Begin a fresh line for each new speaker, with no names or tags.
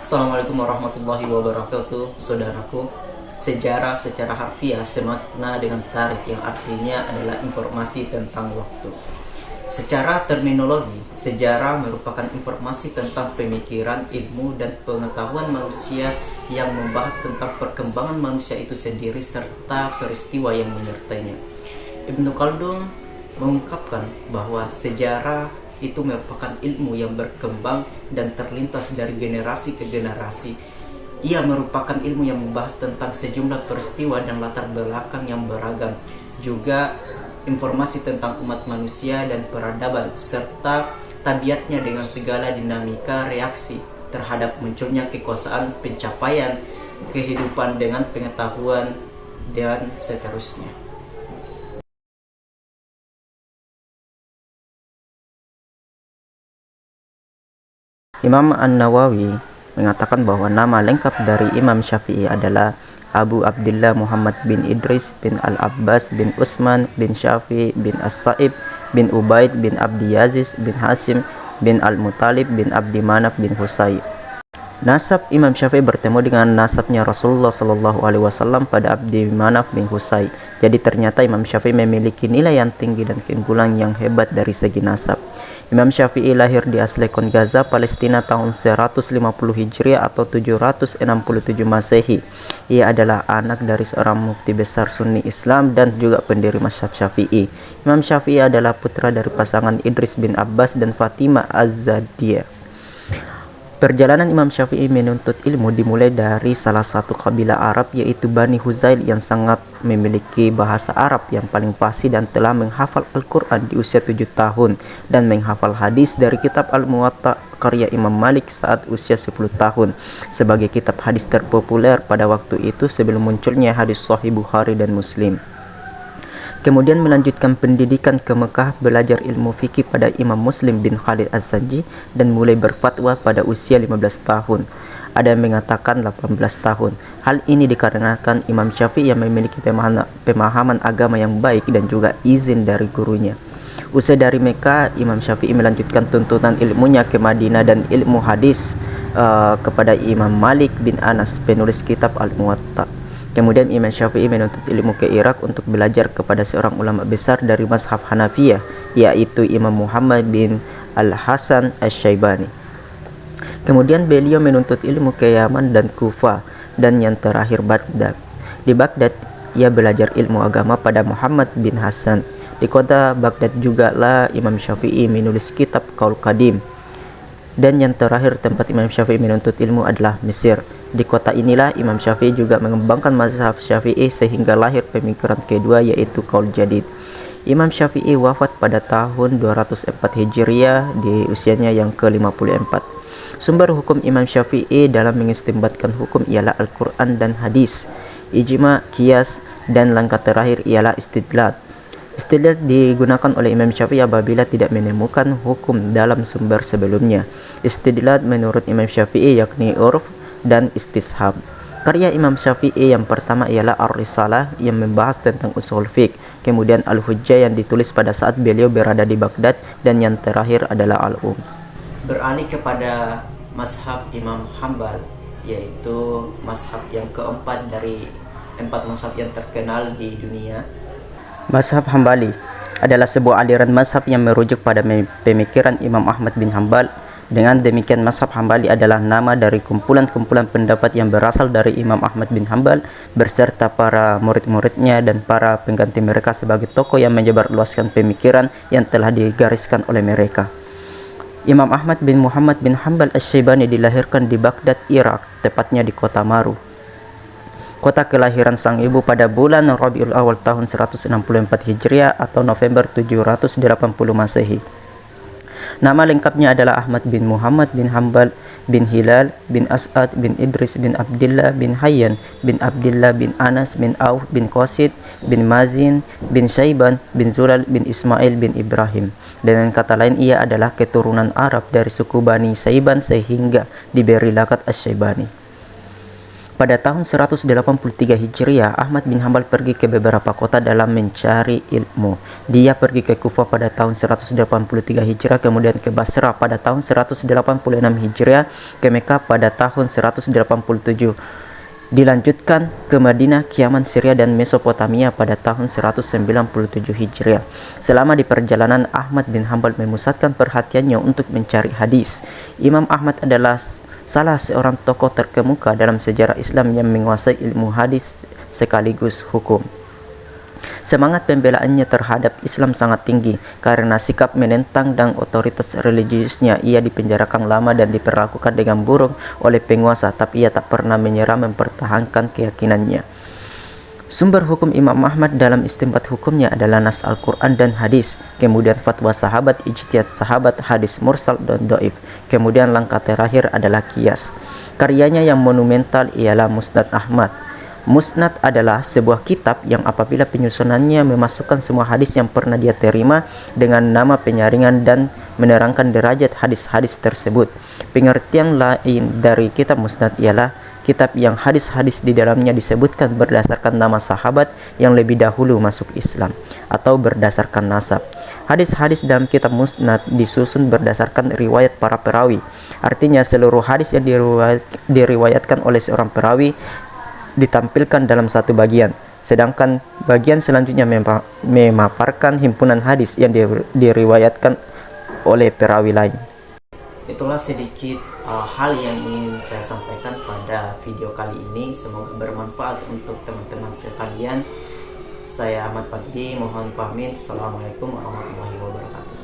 Assalamualaikum warahmatullahi wabarakatuh, saudaraku. Sejarah secara harfiah semakna dengan tarikh yang artinya adalah informasi tentang waktu. Secara terminologi, sejarah merupakan informasi tentang pemikiran, ilmu, dan pengetahuan manusia yang membahas tentang perkembangan manusia itu sendiri serta peristiwa yang menyertainya. Ibnu Khaldun mengungkapkan bahwa sejarah itu merupakan ilmu yang berkembang dan terlintas dari generasi ke generasi. Ia merupakan ilmu yang membahas tentang sejumlah peristiwa dan latar belakang yang beragam, juga informasi tentang umat manusia dan peradaban, serta tabiatnya dengan segala dinamika reaksi terhadap munculnya kekuasaan, pencapaian kehidupan dengan pengetahuan, dan seterusnya. Imam An-Nawawi mengatakan bahwa nama lengkap dari Imam Syafi'i adalah Abu Abdullah Muhammad bin Idris bin Al-Abbas bin Utsman bin Syafi'i bin As-Sa'ib bin Ubaid bin Abdi Yaziz bin Hashim bin Al-Muttalib bin Abdi Manaf bin Husay. Nasab Imam Syafi'i bertemu dengan nasabnya Rasulullah Shallallahu Alaihi Wasallam pada Abdi Manaf bin Husay. Jadi ternyata Imam Syafi'i memiliki nilai yang tinggi dan keunggulan yang hebat dari segi nasab. Imam Syafi'i lahir di Aslekon, Gaza, Palestina tahun 150 Hijriah atau 767 Masehi. Ia adalah anak dari seorang mufti besar Sunni Islam dan juga pendiri mazhab Syafi'i. Imam Syafi'i adalah putra dari pasangan Idris bin Abbas dan Fatimah Az-Zadiyah. Perjalanan Imam Syafi'i menuntut ilmu dimulai dari salah satu kabilah Arab yaitu Bani Huzail yang sangat memiliki bahasa Arab yang paling fasih dan telah menghafal Al-Quran di usia 7 tahun dan menghafal hadis dari kitab Al-Muwatta karya Imam Malik saat usia 10 tahun sebagai kitab hadis terpopuler pada waktu itu sebelum munculnya hadis Sahih Bukhari dan Muslim. Kemudian melanjutkan pendidikan ke Mekah, belajar ilmu fikih pada Imam Muslim bin Khalid Az-Zanji dan mulai berfatwa pada usia 15 tahun. Ada yang mengatakan 18 tahun. Hal ini dikarenakan Imam Syafi'i yang memiliki pemahaman agama yang baik dan juga izin dari gurunya. Usai dari Mekah, Imam Syafi'i melanjutkan tuntutan ilmunya ke Madinah dan ilmu hadis kepada Imam Malik bin Anas, penulis kitab Al-Muwatta. Kemudian Imam Syafi'i menuntut ilmu ke Irak untuk belajar kepada seorang ulama besar dari mazhab Hanafiyah, yaitu Imam Muhammad bin Al-Hasan Asy-Syaibani. Kemudian beliau menuntut ilmu ke Yaman dan Kufah, dan yang terakhir Baghdad. Di Baghdad, ia belajar ilmu agama pada Muhammad bin Hasan. Di kota Baghdad juga lah Imam Syafi'i menulis kitab Qaul Qadim. Dan yang terakhir tempat Imam Syafi'i menuntut ilmu adalah Mesir. Di kota inilah Imam Syafi'i juga mengembangkan mazhab Syafi'i sehingga lahir pemikiran kedua yaitu Qaul Jadid. Imam Syafi'i wafat pada tahun 204 Hijriah di usianya yang ke-54. Sumber hukum Imam Syafi'i dalam mengistinbatkan hukum ialah Al-Quran dan hadis, ijma, qiyas, dan langkah terakhir ialah istidlal. Istidlal digunakan oleh Imam Syafi'i apabila tidak menemukan hukum dalam sumber sebelumnya. Istidlal menurut Imam Syafi'i yakni urf dan istishab. Karya Imam Syafi'i yang pertama ialah Ar-Risalah yang membahas tentang usul fiqh, kemudian Al-Hujjah yang ditulis pada saat beliau berada di Baghdad, dan yang terakhir adalah Al-Um. Beralih kepada mazhab Imam Hambal, yaitu mazhab yang keempat dari 4 mazhab yang terkenal di dunia. Mazhab Hambali adalah sebuah aliran mazhab yang merujuk pada pemikiran Imam Ahmad bin Hambal. Dengan demikian, mazhab Hambali adalah nama dari kumpulan-kumpulan pendapat yang berasal dari Imam Ahmad bin Hambal beserta para murid-muridnya dan para pengganti mereka sebagai tokoh yang menyebarluaskan pemikiran yang telah digariskan oleh mereka. Imam Ahmad bin Muhammad bin Hambal Asy-Syaibani dilahirkan di Baghdad, Irak, tepatnya di kota Maru, kota kelahiran sang ibu, pada bulan Rabiul Awal tahun 164 Hijriah atau November 780 Masehi. Nama lengkapnya adalah Ahmad bin Muhammad bin Hambal bin Hilal bin As'ad bin Idris bin Abdullah bin Hayyan bin Abdullah bin Anas bin Auf bin Qasid bin Mazin bin Syaiban bin Zulal bin Ismail bin Ibrahim. Dengan kata lain, ia adalah keturunan Arab dari suku Bani Syaiban sehingga diberi lakab Asy-Syaibani. Pada tahun 183 Hijriah, Ahmad bin Hambal pergi ke beberapa kota dalam mencari ilmu. Dia pergi ke Kufah pada tahun 183 Hijriah, kemudian ke Basra pada tahun 186 Hijriah, ke Mekah pada tahun 187. Dilanjutkan ke Madinah, Yaman, Syria, dan Mesopotamia pada tahun 197 Hijriah. Selama di perjalanan, Ahmad bin Hambal memusatkan perhatiannya untuk mencari hadis. Imam Ahmad adalah salah seorang tokoh terkemuka dalam sejarah Islam yang menguasai ilmu hadis sekaligus hukum. Semangat pembelaannya terhadap Islam sangat tinggi. Karena sikap menentang dan otoritas religiusnya, ia dipenjarakan lama dan diperlakukan dengan buruk oleh penguasa, tapi ia tak pernah menyerah mempertahankan keyakinannya. Sumber hukum Imam Ahmad dalam istinbat hukumnya adalah nas Al-Quran dan hadis, kemudian fatwa sahabat, ijtihad sahabat, hadis mursal dan dhaif, kemudian langkah terakhir adalah qiyas. Karyanya yang monumental ialah Musnad Ahmad. Musnad adalah sebuah kitab yang apabila penyusunannya memasukkan semua hadis yang pernah dia terima dengan nama penyaringan dan menerangkan derajat hadis-hadis tersebut. Pengertian lain dari kitab Musnad ialah kitab yang hadis-hadis di dalamnya disebutkan berdasarkan nama sahabat yang lebih dahulu masuk Islam atau berdasarkan nasab. Hadis-hadis dalam kitab Musnad disusun berdasarkan riwayat para perawi. Artinya seluruh hadis yang diriwayatkan oleh seorang perawi ditampilkan dalam satu bagian, sedangkan bagian selanjutnya memaparkan himpunan hadis yang diriwayatkan oleh perawi lain. Itulah sedikit hal yang ingin saya sampaikan pada video kali ini. Semoga bermanfaat untuk teman-teman sekalian. Saya Ahmad Fadli, mohon pamit. Assalamualaikum warahmatullahi wabarakatuh.